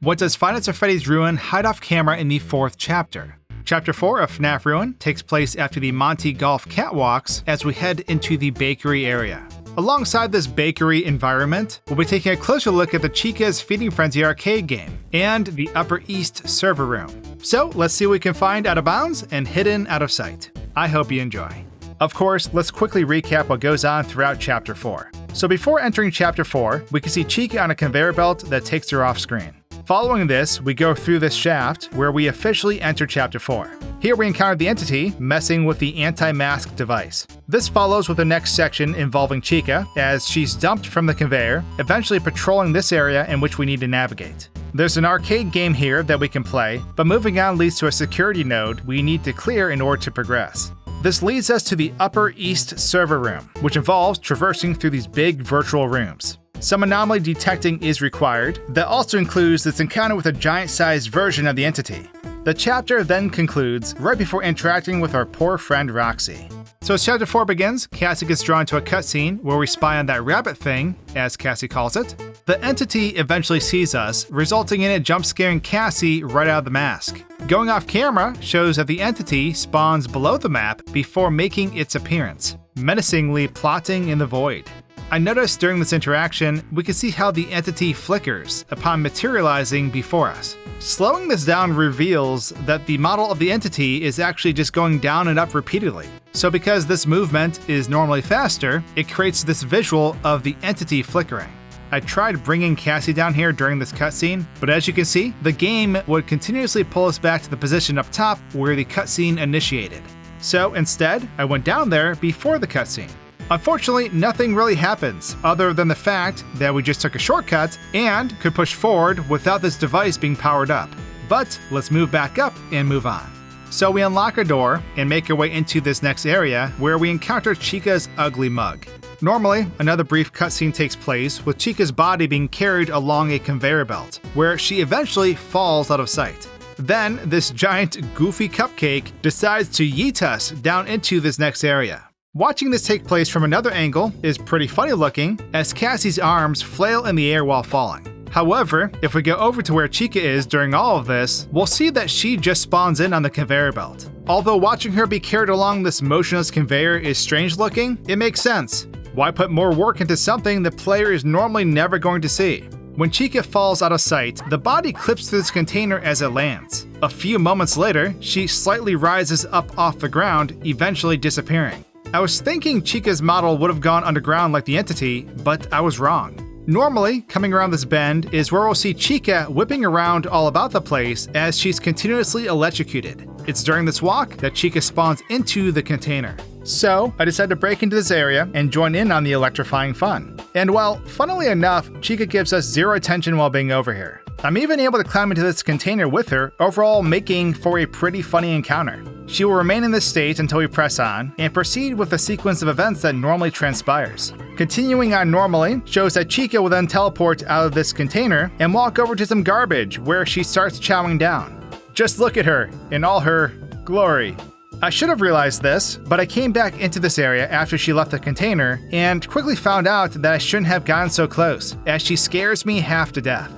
What does Five Nights at Freddy's Ruin hide off camera in the 4th chapter? Chapter 4 of FNAF Ruin takes place after the Monty Golf catwalks as we head into the bakery area. Alongside this bakery environment, we'll be taking a closer look at the Chica's Feeding Frenzy arcade game and the Upper East server room. So let's see what we can find out of bounds and hidden out of sight. I hope you enjoy. Of course, let's quickly recap what goes on throughout Chapter 4. So before entering Chapter 4, we can see Chica on a conveyor belt that takes her off screen. Following this, we go through this shaft where we officially enter Chapter 4. Here we encounter the entity messing with the anti-mask device. This follows with the next section involving Chica as she's dumped from the conveyor, eventually patrolling this area in which we need to navigate. There's an arcade game here that we can play, but moving on leads to a security node we need to clear in order to progress. This leads us to the Upper East server room, which involves traversing through these big virtual rooms. Some anomaly detecting is required. That also includes this encounter with a giant-sized version of the entity. The chapter then concludes right before interacting with our poor friend Roxy. So as Chapter 4 begins, Cassie gets drawn to a cutscene where we spy on that rabbit thing, as Cassie calls it. The entity eventually sees us, resulting in it jump-scaring Cassie right out of the mask. Going off camera shows that the entity spawns below the map before making its appearance, menacingly plotting in the void. I noticed during this interaction, we can see how the entity flickers upon materializing before us. Slowing this down reveals that the model of the entity is actually just going down and up repeatedly. So because this movement is normally faster, it creates this visual of the entity flickering. I tried bringing Cassie down here during this cutscene, but as you can see, the game would continuously pull us back to the position up top where the cutscene initiated. So instead, I went down there before the cutscene. Unfortunately, nothing really happens, other than the fact that we just took a shortcut and could push forward without this device being powered up. But let's move back up and move on. So we unlock a door and make our way into this next area where we encounter Chica's ugly mug. Normally, another brief cutscene takes place with Chica's body being carried along a conveyor belt, where she eventually falls out of sight. Then, this giant, goofy cupcake decides to yeet us down into this next area. Watching this take place from another angle is pretty funny looking, as Cassie's arms flail in the air while falling. However, if we go over to where Chica is during all of this, we'll see that she just spawns in on the conveyor belt. Although watching her be carried along this motionless conveyor is strange looking, it makes sense. Why put more work into something the player is normally never going to see? When Chica falls out of sight, the body clips through this container as it lands. A few moments later, she slightly rises up off the ground, eventually disappearing. I was thinking Chica's model would have gone underground like the entity, but I was wrong. Normally, coming around this bend is where we'll see Chica whipping around all about the place as she's continuously electrocuted. It's during this walk that Chica spawns into the container. So, I decided to break into this area and join in on the electrifying fun. And well, funnily enough, Chica gives us zero attention while being over here. I'm even able to climb into this container with her, overall making for a pretty funny encounter. She will remain in this state until we press on, and proceed with the sequence of events that normally transpires. Continuing on normally shows that Chica will then teleport out of this container and walk over to some garbage where she starts chowing down. Just look at her in all her glory. I should have realized this, but I came back into this area after she left the container and quickly found out that I shouldn't have gotten so close, as she scares me half to death.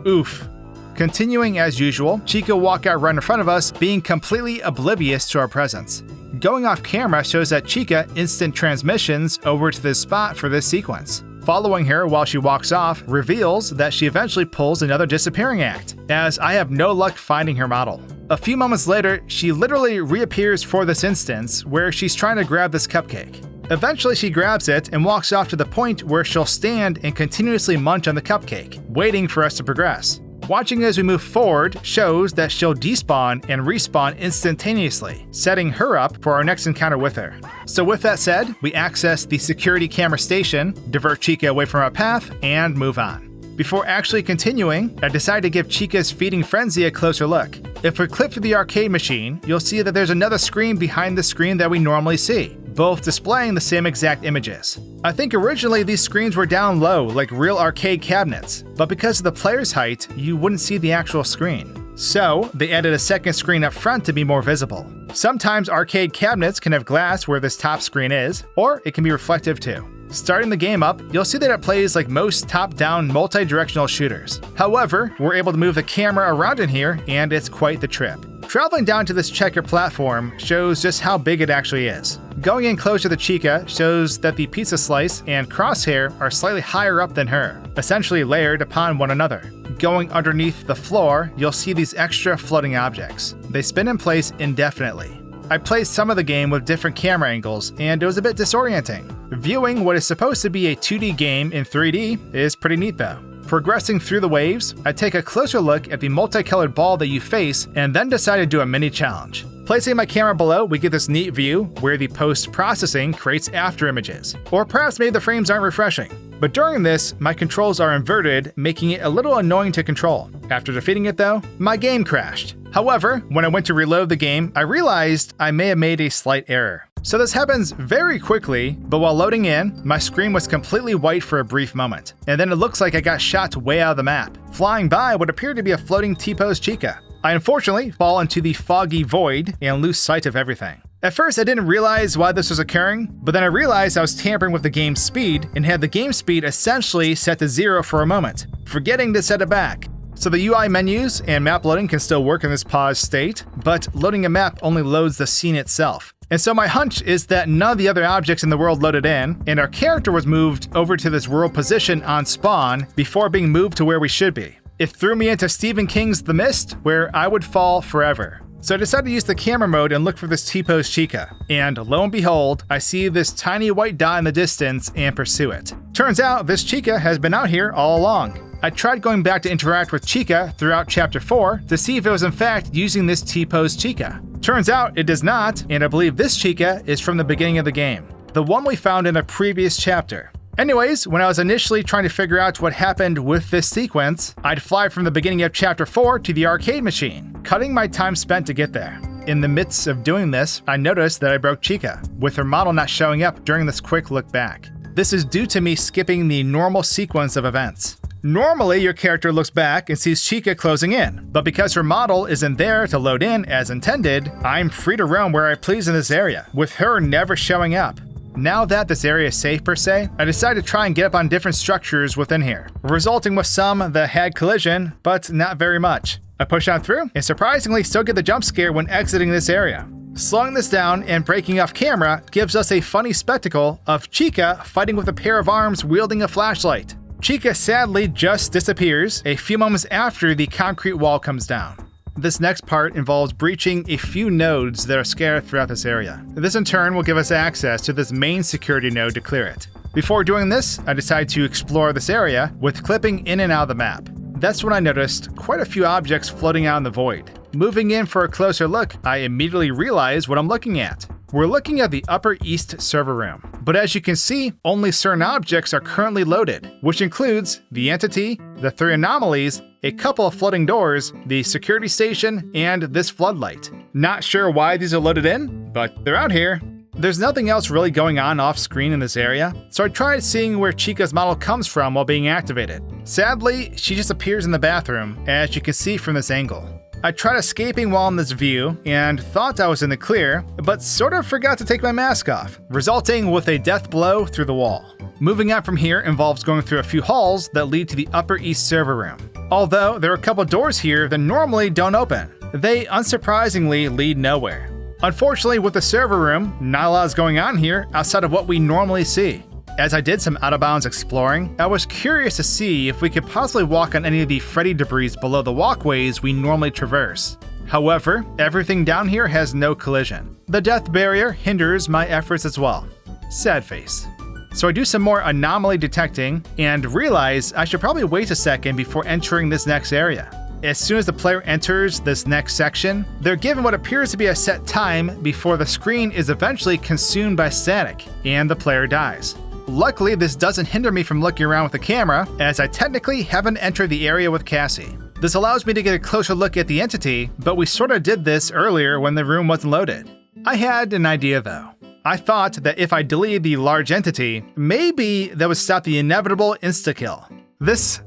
Oof. Continuing as usual, Chica walk out right in front of us, being completely oblivious to our presence. Going off camera shows that Chica instant transmissions over to this spot for this sequence. Following her while she walks off reveals that she eventually pulls another disappearing act, as I have no luck finding her model. A few moments later, she literally reappears for this instance where she's trying to grab this cupcake. Eventually she grabs it and walks off to the point where she'll stand and continuously munch on the cupcake, waiting for us to progress. Watching as we move forward shows that she'll despawn and respawn instantaneously, setting her up for our next encounter with her. So with that said, we access the security camera station, divert Chica away from our path, and move on. Before actually continuing, I decided to give Chica's Feeding Frenzy a closer look. If we click through the arcade machine, you'll see that there's another screen behind the screen that we normally see, both displaying the same exact images. I think originally these screens were down low like real arcade cabinets, but because of the player's height, you wouldn't see the actual screen. So, they added a second screen up front to be more visible. Sometimes arcade cabinets can have glass where this top screen is, or it can be reflective too. Starting the game up, you'll see that it plays like most top-down multi-directional shooters. However, we're able to move the camera around in here, and it's quite the trip. Traveling down to this checker platform shows just how big it actually is. Going in closer to Chica shows that the pizza slice and crosshair are slightly higher up than her, essentially layered upon one another. Going underneath the floor, you'll see these extra floating objects. They spin in place indefinitely. I played some of the game with different camera angles, and it was a bit disorienting. Viewing what is supposed to be a 2D game in 3D is pretty neat though. Progressing through the waves, I take a closer look at the multicolored ball that you face and then decide to do a mini challenge. Placing my camera below, we get this neat view where the post-processing creates after images. Or perhaps maybe the frames aren't refreshing. But during this, my controls are inverted, making it a little annoying to control. After defeating it though, my game crashed. However, when I went to reload the game, I realized I may have made a slight error. So this happens very quickly, but while loading in, my screen was completely white for a brief moment. And then it looks like I got shot way out of the map, flying by what appeared to be a floating T-pose Chica. I unfortunately fall into the foggy void and lose sight of everything. At first I didn't realize why this was occurring, but then I realized I was tampering with the game's speed and had the game speed essentially set to 0 for a moment, forgetting to set it back. So the UI menus and map loading can still work in this paused state, but loading a map only loads the scene itself. And so my hunch is that none of the other objects in the world loaded in, and our character was moved over to this world position on spawn before being moved to where we should be. It threw me into Stephen King's The Mist, where I would fall forever. So I decided to use the camera mode and look for this T-pose Chica, and lo and behold, I see this tiny white dot in the distance and pursue it. Turns out this Chica has been out here all along. I tried going back to interact with Chica throughout Chapter 4 to see if it was in fact using this T-pose Chica. Turns out it does not, and I believe this Chica is from the beginning of the game, the one we found in a previous chapter. Anyways, when I was initially trying to figure out what happened with this sequence, I'd fly from the beginning of Chapter 4 to the arcade machine, cutting my time spent to get there. In the midst of doing this, I noticed that I broke Chica, with her model not showing up during this quick look back. This is due to me skipping the normal sequence of events. Normally, your character looks back and sees Chica closing in, but because her model isn't there to load in as intended, I'm free to roam where I please in this area, with her never showing up. Now that this area is safe per se, I decided to try and get up on different structures within here, resulting with some that had collision, but not very much. I push on through and surprisingly still get the jump scare when exiting this area. Slowing this down and breaking off camera gives us a funny spectacle of Chica fighting with a pair of arms wielding a flashlight. Chica sadly just disappears a few moments after the concrete wall comes down. This next part involves breaching a few nodes that are scattered throughout this area. This in turn will give us access to this main security node to clear it. Before doing this, I decided to explore this area with clipping in and out of the map. That's when I noticed quite a few objects floating out in the void. Moving in for a closer look, I immediately realized what I'm looking at. We're looking at the Upper East server room, but as you can see, only certain objects are currently loaded, which includes the entity, the 3 anomalies, a couple of floating doors, the security station, and this floodlight. Not sure why these are loaded in, but they're out here. There's nothing else really going on off screen in this area, so I tried seeing where Chica's model comes from while being activated. Sadly, she just appears in the bathroom, as you can see from this angle. I tried escaping while in this view and thought I was in the clear, but sort of forgot to take my mask off, resulting with a death blow through the wall. Moving out from here involves going through a few halls that lead to the Upper East server room. Although there are a couple doors here that normally don't open, they unsurprisingly lead nowhere. Unfortunately, with the server room, not a lot is going on here outside of what we normally see. As I did some out-of-bounds exploring, I was curious to see if we could possibly walk on any of the Freddy debris below the walkways we normally traverse. However, everything down here has no collision. The death barrier hinders my efforts as well. Sad face. So I do some more anomaly detecting and realize I should probably wait a second before entering this next area. As soon as the player enters this next section, they're given what appears to be a set time before the screen is eventually consumed by static and the player dies. Luckily, this doesn't hinder me from looking around with the camera, as I technically haven't entered the area with Cassie. This allows me to get a closer look at the entity, but we sort of did this earlier when the room wasn't loaded. I had an idea though. I thought that if I deleted the large entity, maybe that would stop the inevitable insta-kill. This,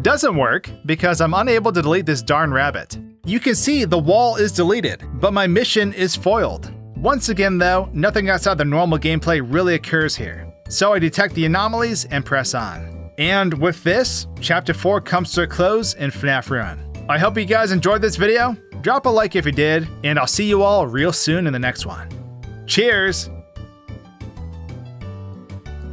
doesn't work because I'm unable to delete this darn rabbit. You can see the wall is deleted, but my mission is foiled. Once again though, nothing outside the normal gameplay really occurs here. So I detect the anomalies and press on. And with this, Chapter 4 comes to a close in FNAF Ruin. I hope you guys enjoyed this video. Drop a like if you did, and I'll see you all real soon in the next one. Cheers!